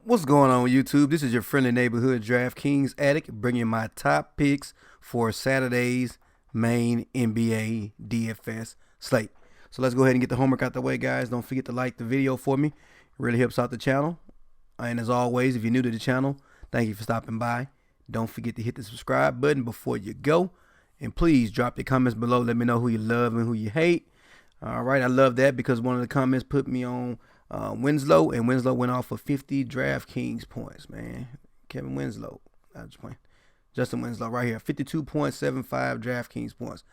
What's going on YouTube? This is your friendly neighborhood DraftKings addict bringing my top picks for Saturday's main NBA DFS slate. So let's go ahead and get the homework out the way, guys. Don't forget to like the video for me. It really helps out the channel. And as always, if you're new to the channel, thank you for stopping by. Don't forget to hit the subscribe button before you go. And please drop your comments below. Let me know who you love and who you hate. All right, I love that because one of the comments put me on Winslow, and Winslow went off for 50 DraftKings points, man. Kevin Winslow. I just playing. Justin Winslow right here. 52.75 DraftKings points.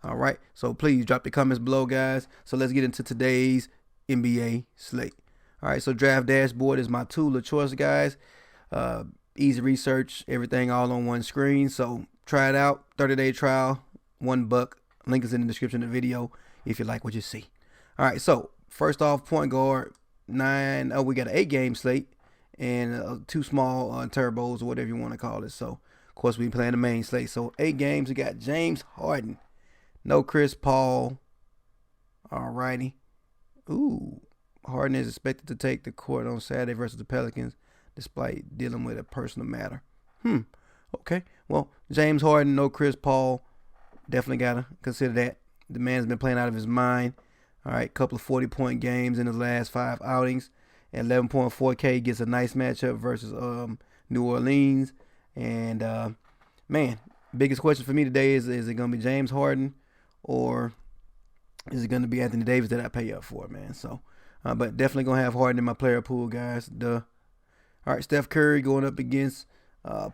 All right, so please drop your comments below, guys. So let's get into today's NBA slate. All right, so Draft Dashboard is my tool of choice, guys. Easy research, everything all on one screen. So try it out. 30-day trial, $1. Link is in the description of the video if you like what you see. All right, so first off, point guard, we got an 8-game slate and 2 small turbos or whatever you want to call it. So, of course, we playing the main slate. So, 8 games, we got James Harden. No Chris Paul. All righty. Ooh, Harden is expected to take the court on Saturday versus the Pelicans despite dealing with a personal matter. Okay. Well, James Harden, no Chris Paul. Definitely got to consider that. The man's been playing out of his mind. All right, couple of 40-point games in his last 5 outings. At 11.4K, gets a nice matchup versus New Orleans. And, man, biggest question for me today is it going to be James Harden or is it going to be Anthony Davis that I pay up for, man? So, but definitely going to have Harden in my player pool, guys. Duh. All right, Steph Curry going up against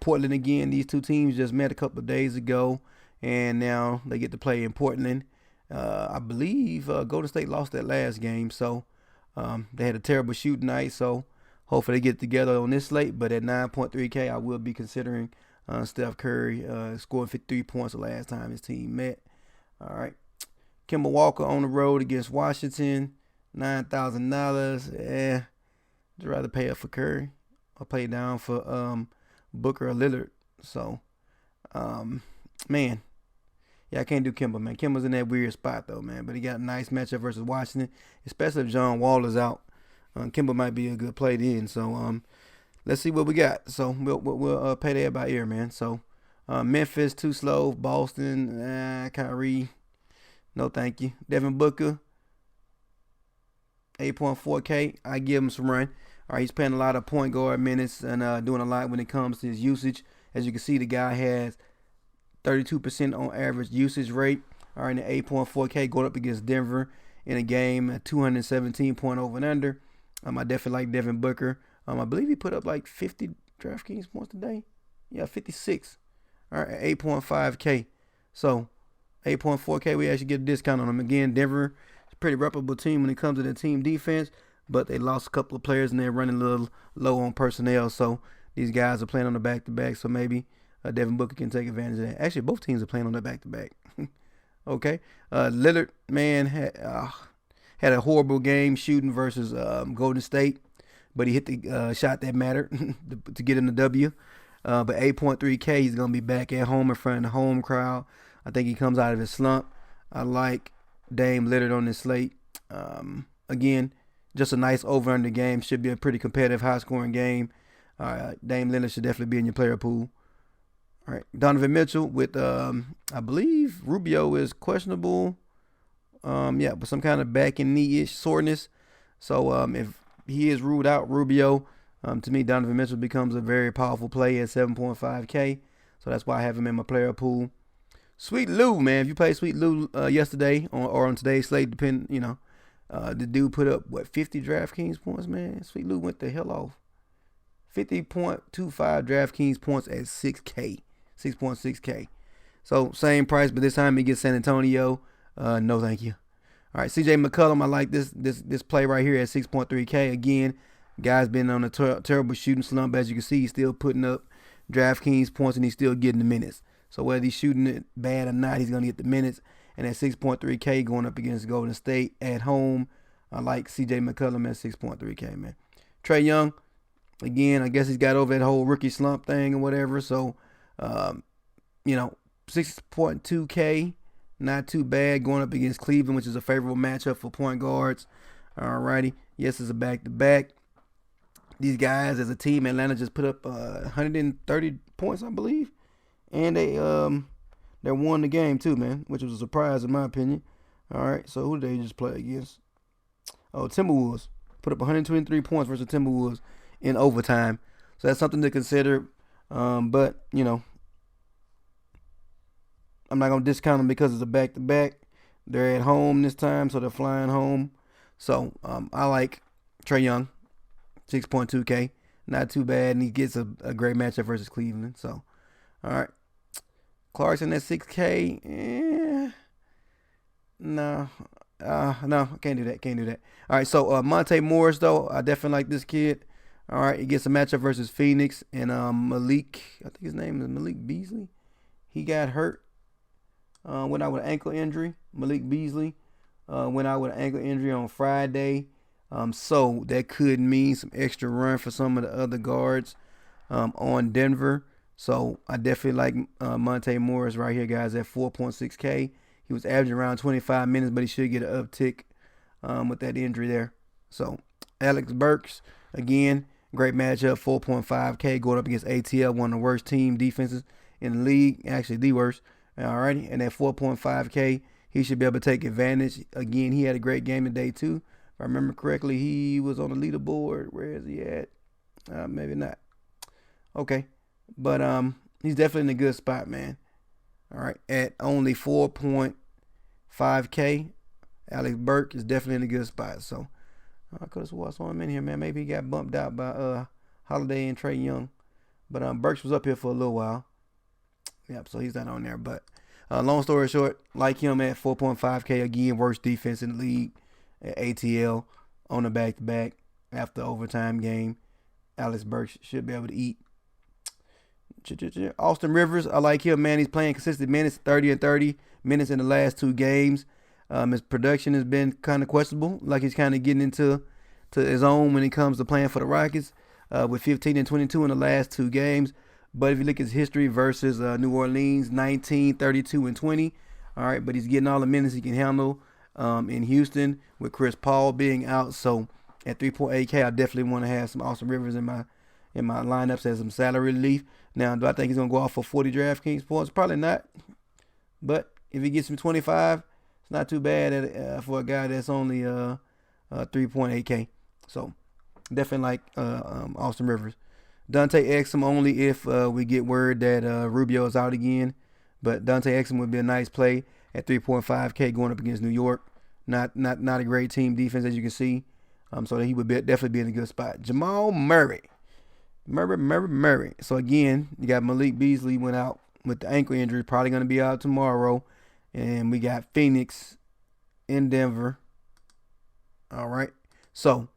Portland again. These two teams just met a couple of days ago, and now they get to play in Portland. I believe Golden State lost that last game, so they had a terrible shooting night. So hopefully they get together on this slate. But at 9.3K, I will be considering Steph Curry scoring 53 points the last time his team met. All right, Kemba Walker on the road against Washington, $9,000. I'd rather pay up for Curry. I'll play down for Booker or Lillard. So, man. Yeah, I can't do Kemba, man. Kemba's in that weird spot, though, man. But he got a nice matchup versus Washington, especially if John Wall is out. Kemba might be a good play then. So, let's see what we got. So, we'll pay that by ear, man. So, Memphis, too slow. Boston, Kyrie, no thank you. Devin Booker, 8.4K. I give him some run. All right, he's playing a lot of point guard minutes and doing a lot when it comes to his usage. As you can see, the guy has 32% on average usage rate. All right, and 8.4K going up against Denver in a game at 217 point over and under. I definitely like Devin Booker. I believe he put up like 50 DraftKings points today. Yeah, 56. All right, 8.5K. So 8.4K, we actually get a discount on him. Again, Denver is a pretty reputable team when it comes to their team defense, but they lost a couple of players and they're running a little low on personnel. So these guys are playing on the back-to-back, so maybe Devin Booker can take advantage of that. Actually, both teams are playing on the back-to-back. Okay. Lillard, man, had a horrible game shooting versus Golden State, but he hit the shot that mattered to get in the W. But 8.3K, he's going to be back at home in front of the home crowd. I think he comes out of his slump. I like Dame Lillard on this slate. Again, just a nice over-under game. Should be a pretty competitive, high-scoring game. Dame Lillard should definitely be in your player pool. All right, Donovan Mitchell with, I believe Rubio is questionable. But some kind of back and knee-ish soreness. So if he is ruled out, Rubio, to me, Donovan Mitchell becomes a very powerful play at 7.5K. So that's why I have him in my player pool. Sweet Lou, man. If you played Sweet Lou yesterday or on today's slate, the dude put up, 50 DraftKings points, man? Sweet Lou went the hell off. 50.25 DraftKings points at 6K. 6.6K. So same price, but this time he gets San Antonio. No thank you. All right, CJ McCollum, I like this play right here at 6.3K. Again, guy's been on a terrible shooting slump. As you can see, he's still putting up DraftKings points and he's still getting the minutes. So whether he's shooting it bad or not, he's going to get the minutes. And at 6.3K going up against Golden State at home, I like CJ McCollum at 6.3K, man. Trae Young, again, I guess he's got over that whole rookie slump thing or whatever. So, 6.2K, not too bad going up against Cleveland, which is a favorable matchup for point guards. All righty. Yes, it's a back-to-back. These guys as a team, Atlanta just put up 130 points, I believe, and they won the game too, man, which was a surprise in my opinion. All right, so who did they just play against? Oh, Timberwolves put up 123 points versus Timberwolves in overtime. So that's something to consider. But I'm not gonna discount them because it's a back-to-back. They're at home this time, so they're flying home. So I like Trae Young, 6.2K, not too bad, and he gets a great matchup versus Cleveland. So, all right, Clarkson at 6K. No, no, can't do that. Can't do that. All right, so Monte Morris though, I definitely like this kid. All right, he gets a matchup versus Phoenix and Malik. I think his name is Malik Beasley. He got hurt. Went out with an ankle injury. Malik Beasley went out with an ankle injury on Friday. So that could mean some extra run for some of the other guards on Denver. So I definitely like Monte Morris right here, guys, at 4.6K. He was averaging around 25 minutes, but he should get an uptick with that injury there. So Alex Burks, again, great matchup, 4.5K, going up against ATL, one of the worst team defenses in the league, actually the worst. Alrighty, and at 4.5K, he should be able to take advantage. Again, he had a great game today too. If I remember correctly, he was on the leaderboard. Where is he at? Maybe not. Okay, but he's definitely in a good spot, man. All right, at only 4.5K, Alex Burke is definitely in a good spot. So I could have swore I saw him in here, man. Maybe he got bumped out by Holiday and Trae Young, but Burks was up here for a little while. Yep, so he's not on there. But long story short, like him at 4.5K, again, worst defense in the league at ATL on the back-to-back after overtime game. Alex Burks should be able to eat. Austin Rivers, I like him, man. He's playing consistent minutes, 30 and 30 minutes in the last two games. His production has been kind of questionable. Like he's kind of getting into his own when it comes to playing for the Rockets with 15 and 22 in the last two games. But if you look at his history versus New Orleans, 19, 32, and 20. All right, but he's getting all the minutes he can handle in Houston with Chris Paul being out. So at 3.8K, I definitely want to have some Austin Rivers in my lineups as some salary relief. Now, do I think he's going to go off for 40 DraftKings points? Probably not. But if he gets me 25, it's not too bad for a guy that's only 3.8K. So definitely like Austin Rivers. Dante Exum only if we get word that Rubio is out again. But Dante Exum would be a nice play at 3.5K going up against New York. Not a great team defense, as you can see. So that he would definitely be in a good spot. Jamal Murray. Murray. So again, you got Malik Beasley went out with the ankle injury, probably going to be out tomorrow. And we got Phoenix in Denver. All right. So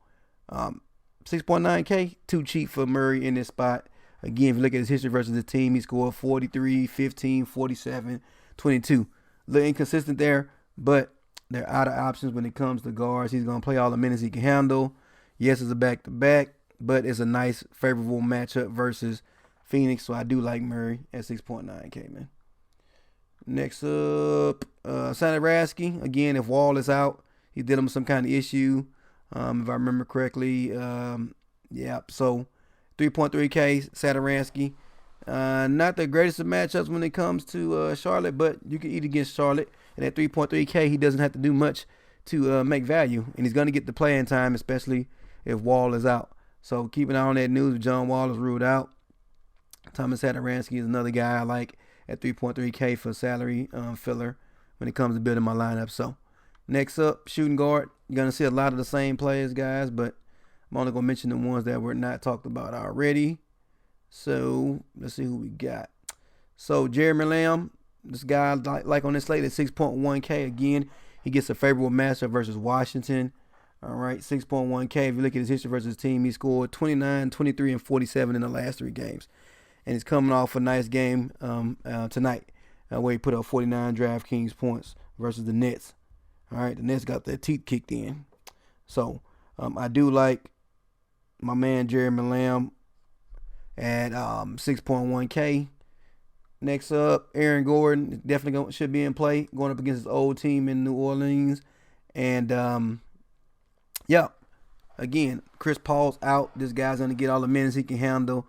6.9K, too cheap for Murray in this spot. Again, if you look at his history versus the team, he scored 43, 15, 47, 22. A little inconsistent there, but they're out of options when it comes to guards. He's going to play all the minutes he can handle. Yes, it's a back-to-back, but it's a nice, favorable matchup versus Phoenix, so I do like Murray at 6.9K, man. Next up, Sanaraski. Again, if Wall is out, he's dealing with some kind of issue. If I remember correctly, yeah. So 3.3K, Satoransky. Not the greatest of matchups when it comes to Charlotte, but you can eat against Charlotte. And at 3.3K, he doesn't have to do much to make value, and he's going to get the playing time, especially if Wall is out. So keep an eye on that news. John Wall is ruled out. Thomas Satoransky is another guy I like at 3.3K for salary filler when it comes to building my lineup. So next up, shooting guard. You're going to see a lot of the same players, guys, but I'm only going to mention the ones that were not talked about already. So let's see who we got. So Jeremy Lamb, this guy like on this slate at 6.1K. Again, he gets a favorable matchup versus Washington. All right, 6.1K. If you look at his history versus his team, he scored 29, 23, and 47 in the last three games. And he's coming off a nice game tonight where he put up 49 DraftKings points versus the Nets. All right, the Nets got their teeth kicked in. So I do like my man Jeremy Lamb at 6.1K. Next up, Aaron Gordon definitely should be in play going up against his old team in New Orleans. And, yeah, again, Chris Paul's out. This guy's gonna get all the minutes he can handle.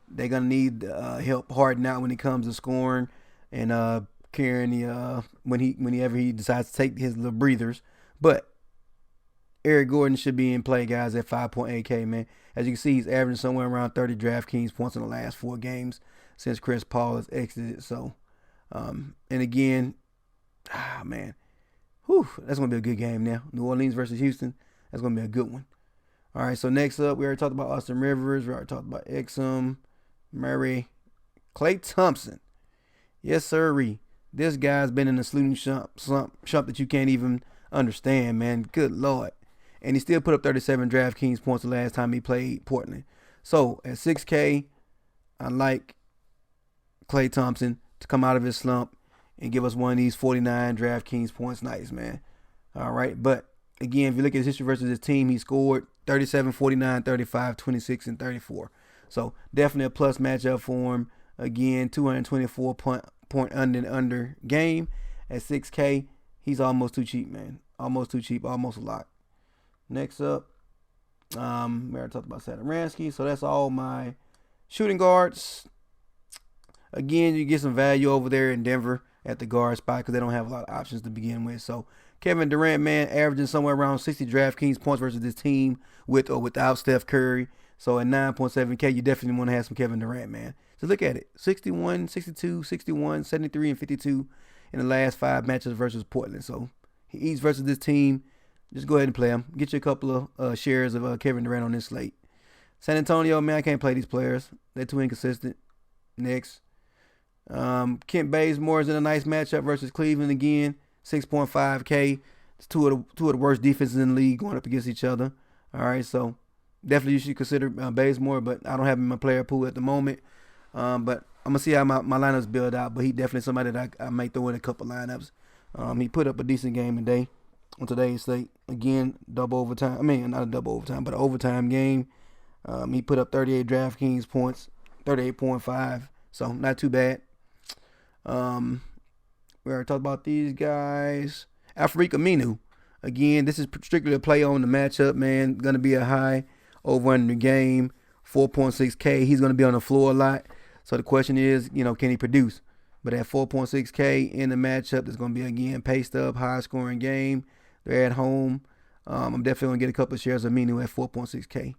They're gonna need help harden out when it comes to scoring and carrying the whenever he decides to take his little breathers. But Eric Gordon should be in play, guys, at 5.8K, man. As you can see, he's averaging somewhere around 30 DraftKings points in the last 4 games since Chris Paul has exited. So, and again, man, that's going to be a good game now. New Orleans versus Houston. That's going to be a good one. All right, so next up, we already talked about Austin Rivers. We already talked about Exum, Murray, Klay Thompson. Yes, sirree. This guy's been in a slump that you can't even understand, man. Good Lord. And he still put up 37 DraftKings points the last time he played Portland. So at 6K, I like Klay Thompson to come out of his slump and give us one of these 49 DraftKings points nights, man. All right. But again, if you look at his history versus his team, he scored 37, 49, 35, 26, and 34. So definitely a plus matchup for him. Again, 224 point under game. At 6K, he's almost too cheap, man. Almost too cheap, almost a lot. Next up, we already talked about Satoransky. So that's all my shooting guards. Again, you get some value over there in Denver at the guard spot because they don't have a lot of options to begin with. So Kevin Durant, man, averaging somewhere around 60 DraftKings points versus this team with or without Steph Curry. So at 9.7K, you definitely want to have some Kevin Durant, man. So look at it. 61, 62, 61, 73, and 52 in the last 5 matches versus Portland. So he eats versus this team. Just go ahead and play him. Get you a couple of shares of Kevin Durant on this slate. San Antonio, man, I can't play these players. They're too inconsistent. Next. Kent Bazemore is in a nice matchup versus Cleveland again. 6.5K. It's two of the worst defenses in the league going up against each other. All right, so definitely you should consider Bazemore, but I don't have him in my player pool at the moment. But I'm going to see how my lineups build out, but he definitely somebody that I may throw in a couple lineups. He put up a decent game today on today's slate. Again, double overtime. I mean, not a double overtime, but an overtime game. He put up 38 DraftKings points, 38.5, so not too bad. We already talked about these guys. Alfred Aminu. Again, this is strictly a play on the matchup, man. Going to be a high over under the game. 4.6K. He's going to be on the floor a lot. So the question is, can he produce? But at 4.6K in the matchup, there's going to be, again, paced up, high-scoring game. They're at home. I'm definitely going to get a couple of shares of Aminu at 4.6K.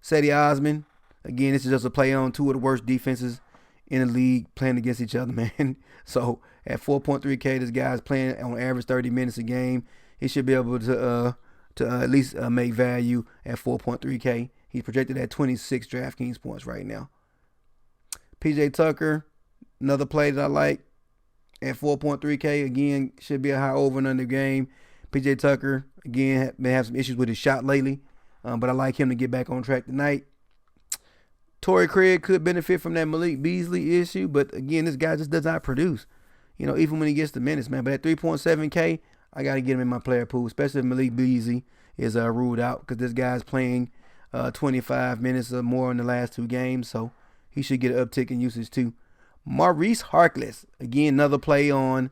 Cedi Osman. Again, this is just a play on 2 of the worst defenses in the league playing against each other, man. So at 4.3K, this guy's playing on average 30 minutes a game. He should be able to at least make value at 4.3K. He's projected at 26 DraftKings points right now. PJ Tucker, another play that I like at 4.3K. Again, should be a high over and under game. PJ Tucker, again, may have some issues with his shot lately, but I like him to get back on track tonight. Torrey Craig could benefit from that Malik Beasley issue, but again, this guy just does not produce, even when he gets the minutes, man. But at 3.7K, I got to get him in my player pool, especially if Malik Beasley is ruled out because this guy's playing 25 minutes or more in the last 2 games, so he should get an uptick in usage too. Maurice Harkless, again, another play on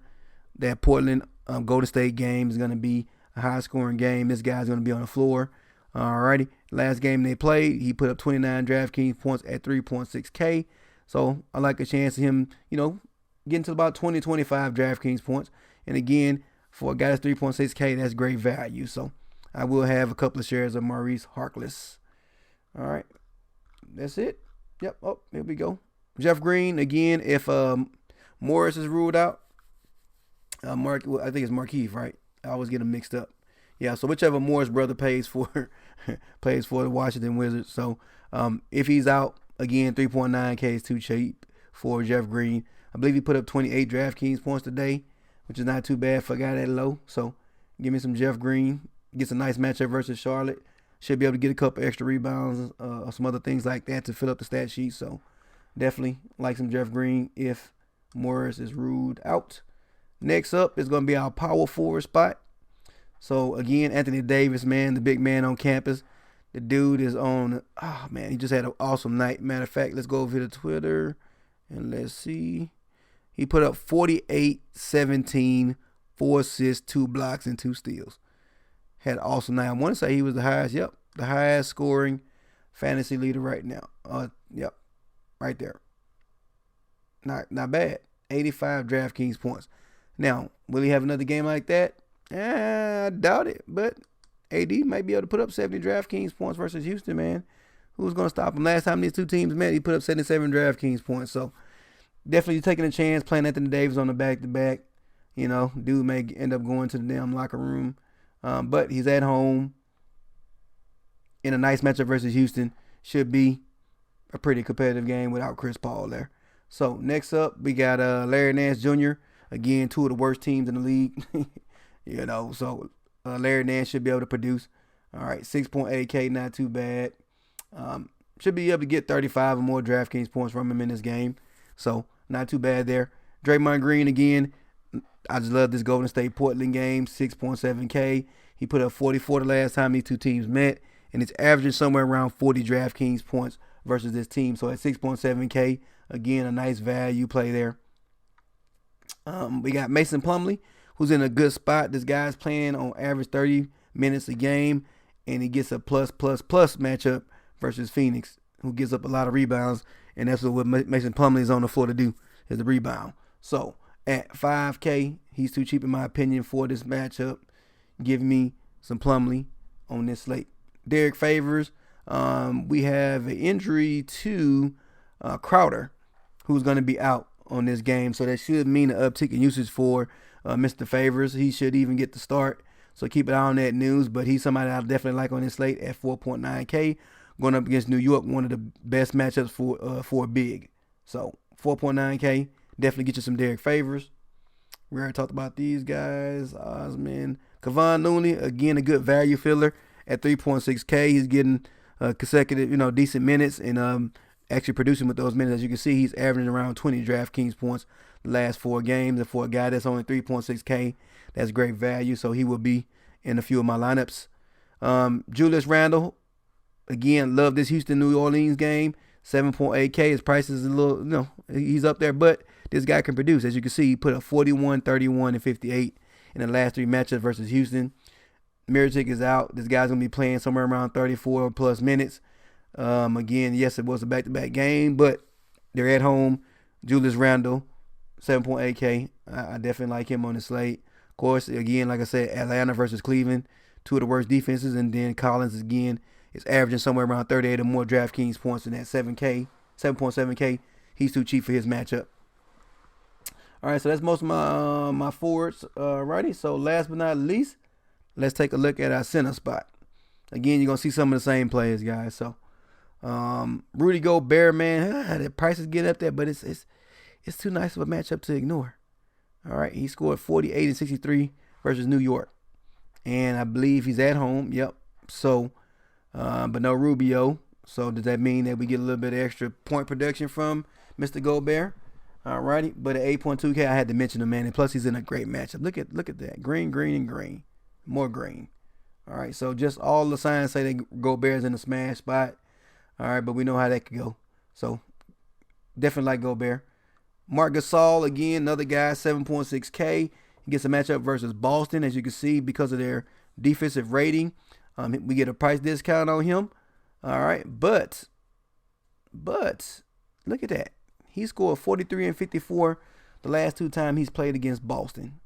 that Portland Golden State game is going to be a high-scoring game. This guy's going to be on the floor. Alrighty, last game they played, he put up 29 DraftKings points at 3.6K. So I like a chance of him, getting to about 20, 25 DraftKings points. And again, for a guy that's 3.6K, that's great value. So I will have a couple of shares of Maurice Harkless. All right, that's it. Yep. Oh, here we go. Jeff Green again. If Morris is ruled out, I think it's Markieff, right? I always get them mixed up. Yeah, so whichever Morris brother plays for the Washington Wizards. So if he's out, again, 3.9K is too cheap for Jeff Green. I believe he put up 28 DraftKings points today, which is not too bad for a guy that low. So give me some Jeff Green. Gets a nice matchup versus Charlotte. Should be able to get a couple extra rebounds or some other things like that to fill up the stat sheet. So definitely like some Jeff Green if Morris is ruled out. Next up is going to be our power forward spot. So, again, Anthony Davis, man, the big man on campus. The dude is on, he just had an awesome night. Matter of fact, let's go over to Twitter and let's see. He put up 48, 17, 4 assists, 2 blocks, and 2 steals. Had an awesome night. I want to say he was the highest the highest scoring fantasy leader right now. Yep, right there. Not bad. 85 DraftKings points. Now, will he have another game like that? I doubt it, but AD might be able to put up 70 DraftKings points versus Houston, man. Who's going to stop him? Last time these two teams met, he put up 77 DraftKings points. So, definitely taking a chance, playing Anthony Davis on the back-to-back. Dude may end up going to the damn locker room. But he's at home in a nice matchup versus Houston. Should be a pretty competitive game without Chris Paul there. So, next up, we got Larry Nance Jr. Again, two of the worst teams in the league. So Larry Nance should be able to produce. All right, 6.8K, not too bad. Should be able to get 35 or more DraftKings points from him in this game. So, not too bad there. Draymond Green, again, I just love this Golden State Portland game, 6.7K. He put up 44 the last time these two teams met, and it's averaging somewhere around 40 DraftKings points versus this team. So, at 6.7K, again, a nice value play there. We got Mason Plumlee, who's in a good spot. This guy's playing on average 30 minutes a game, and he gets a plus matchup versus Phoenix, who gives up a lot of rebounds, and that's what Mason Plumlee is on the floor to do, is the rebound. So, at 5K, he's too cheap in my opinion for this matchup. Give me some Plumlee on this slate. Derek Favors, we have an injury to Crowder, who's going to be out on this game, so that should mean an uptick in usage for Mr. Favors. He should even get the start, so keep an eye on that news. But he's somebody I definitely like on this slate at 4.9K, going up against New York, one of the best matchups for a big. So 4.9K, definitely get you some Derek Favors. We already talked about these guys. Osman, Kevon Looney, again a good value filler at 3.6K. He's getting consecutive, decent minutes and actually producing with those minutes. As you can see, he's averaging around 20 DraftKings points the last 4 games. And for a guy that's only 3.6K, that's great value. So he will be in a few of my lineups. Julius Randle, again, love this Houston-New Orleans game. 7.8K. His price is a little, he's up there, but this guy can produce. As you can see, he put up 41, 31, and 58 in the last 3 matchups versus Houston. Mirotic is out. This guy's going to be playing somewhere around 34 plus minutes. Again, yes, it was a back-to-back game, but they're at home. Julius Randle, 7.8K. I definitely like him on the slate. Of course, again, like I said, Atlanta versus Cleveland, two of the worst defenses, and then Collins again is averaging somewhere around 38 or more DraftKings points in that 7.7K. He's too cheap for his matchup. All right, so that's most of my forwards. Righty. So last but not least, let's take a look at our center spot. Again, you're gonna see some of the same players, guys. So Rudy Gobert, man, the price is getting up there, but it's too nice of a matchup to ignore. All right, he scored 48 and 63 versus New York, and I believe he's at home. Yep. So, but no Rubio. So does that mean that we get a little bit of extra point production from Mr. Gobert? All righty, but at 8.2K, I had to mention him, man, and plus he's in a great matchup. Look at that, green, and green, more green. All right, so just all the signs say that Gobert's in a smash spot. All right, but we know how that could go. So definitely like Gobert. Marc Gasol, again, another guy, 7.6K. He gets a matchup versus Boston, as you can see, because of their defensive rating. We get a price discount on him. All right, but look at that. He scored 43 and 54 the last 2 times he's played against Boston.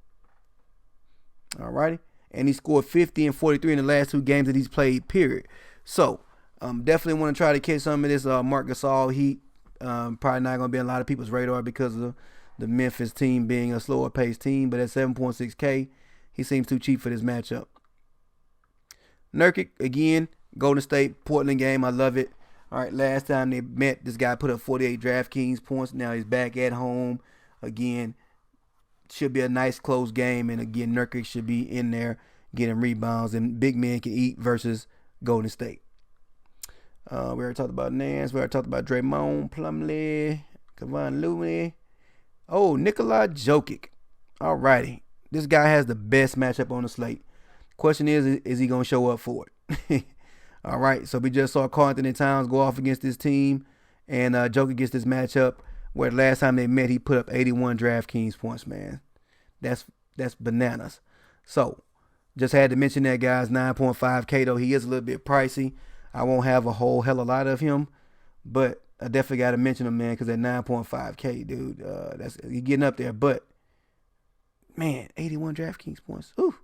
All righty. And he scored 50 and 43 in the last 2 games that he's played, period. So, definitely want to try to catch some of this Marc Gasol heat. Probably not going to be on a lot of people's radar because of the Memphis team being a slower paced team. But at 7.6K, he seems too cheap for this matchup. Nurkic, again, Golden State, Portland game. I love it. All right, last time they met, this guy put up 48 DraftKings points. Now he's back at home. Again, should be a nice close game. And again, Nurkic should be in there getting rebounds. And big men can eat versus Golden State. We already talked about Nance. We already talked about Draymond, Plumlee, Kevon Looney. Oh, Nikola Jokic. All righty. This guy has the best matchup on the slate. Question is he going to show up for it? All right, so we just saw Karl Anthony Towns go off against this team, and Jokic gets this matchup where the last time they met, he put up 81 DraftKings points, man. That's bananas. So Just had to mention that, guys. 9.5K though. He is a little bit pricey. I won't have a whole hell of a lot of him, but I definitely got to mention him, man, because at 9.5K, dude, that's you're getting up there. But man, 81 DraftKings points. Ooh,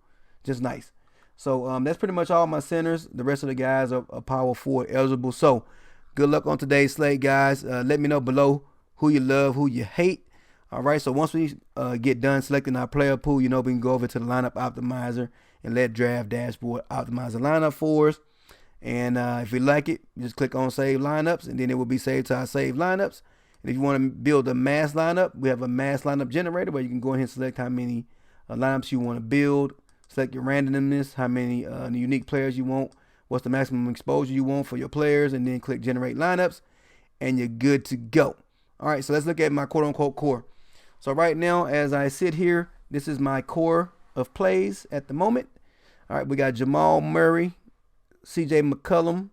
just nice. So that's pretty much all my centers. The rest of the guys are power forward eligible. So good luck on today's slate, guys. Let me know below who you love, who you hate. All right, so once we get done selecting our player pool, we can go over to the lineup optimizer and let Draft Dashboard optimize the lineup for us. And if you like it, just click on Save Lineups, and then it will be saved to our Save Lineups. And if you want to build a mass lineup, we have a mass lineup generator where you can go ahead and select how many lineups you want to build, select your randomness, how many unique players you want, what's the maximum exposure you want for your players, and then click Generate Lineups, and you're good to go. All right, so let's look at my quote-unquote core. So right now, as I sit here, this is my core of plays at the moment. All right, we got Jamal Murray, CJ McCollum,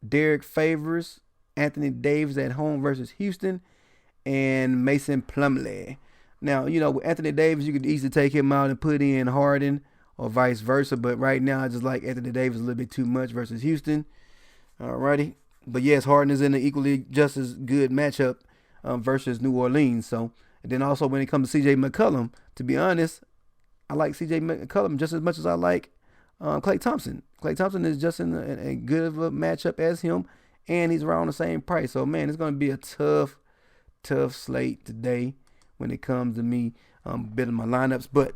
Derek Favors, Anthony Davis at home versus Houston, and Mason Plumlee. Now, with Anthony Davis, you could easily take him out and put in Harden or vice versa. But right now, I just like Anthony Davis a little bit too much versus Houston. Alrighty. But yes, Harden is in an equally just as good matchup versus New Orleans. So, and then also when it comes to CJ McCollum, to be honest, I like CJ McCollum just as much as I like Klay Thompson. Klay Thompson is just in a good of a matchup as him, and he's around the same price. So, man, it's going to be a tough slate today when it comes to me building my lineups. But,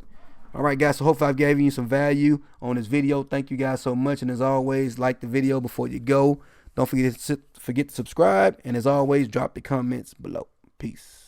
all right, guys, so hopefully I've given you some value on this video. Thank you guys so much. And as always, like the video before you go. Don't forget to subscribe. And as always, drop the comments below. Peace.